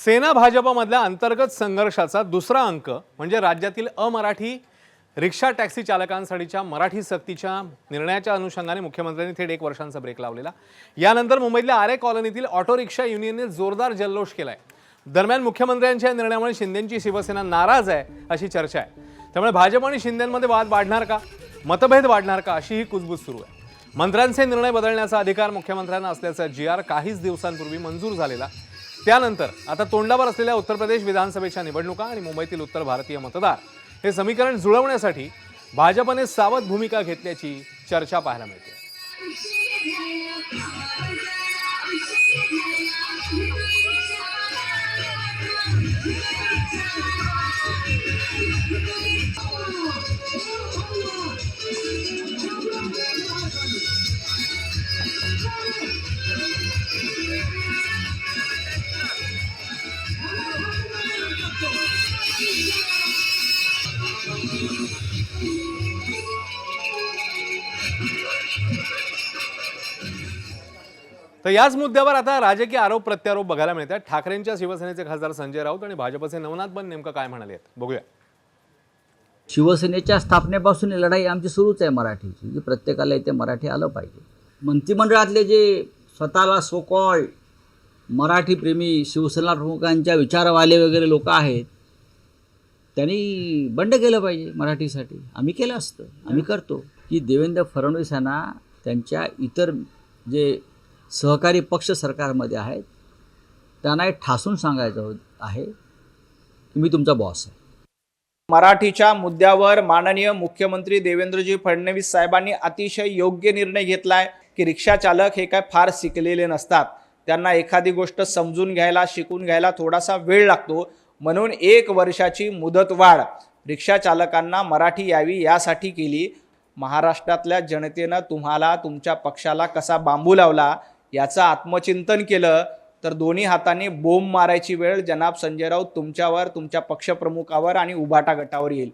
सेना भाजपमधल्या अंतर्गत संघर्षाचा दुसरा अंक म्हणजे राज्यातील अमराठी रिक्षा टॅक्सी चालकांसाठीच्या मराठी सक्तीच्या निर्णयाच्या अनुषंगाने मुख्यमंत्र्यांनी थेट 1 वर्षांचा ब्रेक लावलेला। यानंतर मुंबईतल्या आरे कॉलनीतील ऑटो रिक्षा युनियनने जोरदार जल्लोष केलाय। दरम्यान मुख्यमंत्र्यांच्या निर्णयामुळे शिंदेंची शिवसेना नाराज आहे अशी चर्चा आहे। त्यामुळे भाजप आणि शिंदेंमध्ये वाद वाढणार का, मतभेद वाढणार का अशी ही कुजबूज सुरू आहे। मंत्र्यांचे निर्णय बदलण्याचा अधिकार मुख्यमंत्र्यांना असल्याचा GR काहीच दिवसांपूर्वी मंजूर झालेला। त्यानंतर आता तोंडावर असलेल्या उत्तर प्रदेश विधानसभेच्या निवडणुका आणि मुंबईतील उत्तर भारतीय मतदार हे समीकरण जुळवण्यासाठी भाजपने सावध भूमिका घेतल्याची चर्चा पाहायला मिळते। तर याच मुद्द्यावर आता राजकीय आरोप प्रत्यारोप बघायला मिळतात। ठाकरेंच्या शिवसेनेचे खासदार संजय राऊत आणि भाजपचे नवनाथ बन नेमकं काय म्हणाले बघूया। शिवसेनेच्या स्थापनेपासून ही लढाई आमची सुरूच आहे मराठीची, की प्रत्येकाला इथे मराठी आलं पाहिजे। मंत्रिमंडळातले जे स्वतःला सो कॉल्ड मराठी प्रेमी शिवसेना प्रमुखांच्या विचारवाले वगैरे लोक आहेत त्यांनी बंड केलं पाहिजे मराठीसाठी। आम्ही केलं असतं, आम्ही करतो की देवेंद्र फडणवीस यांना त्यांच्या इतर जे सहकारी पक्ष सरकारमध्ये आहेत त्यांना हे ठासून सांगायचं आहे की मी तुमचा बॉस आहे। मराठीच्या मुद्द्यावर माननीय मुख्यमंत्री देवेंद्रजी फडणवीस साहेबांनी अतिशय योग्य निर्णय घेतलाय की रिक्षा चालक हे काय फार शिकलेले नसतात, त्यांना एखादी गोष्ट समजून घ्यायला शिकून घ्यायला थोडासा वेळ लागतो। म्हणून 1 वर्षाची मुदतवाढ रिक्षा चालकांना मराठी यावी यासाठी केली। महाराष्ट्रातल्या जनतेनं तुम्हाला तुमच्या पक्षाला कसा बांबू लावला याचं आत्मचिंतन केलं तर दोन्ही हातांनी बोंब मारायची वेळ जनाब संजय राऊत तुमच्यावर, तुमच्या पक्षप्रमुखावर आणि उभाटा गटावर येईल।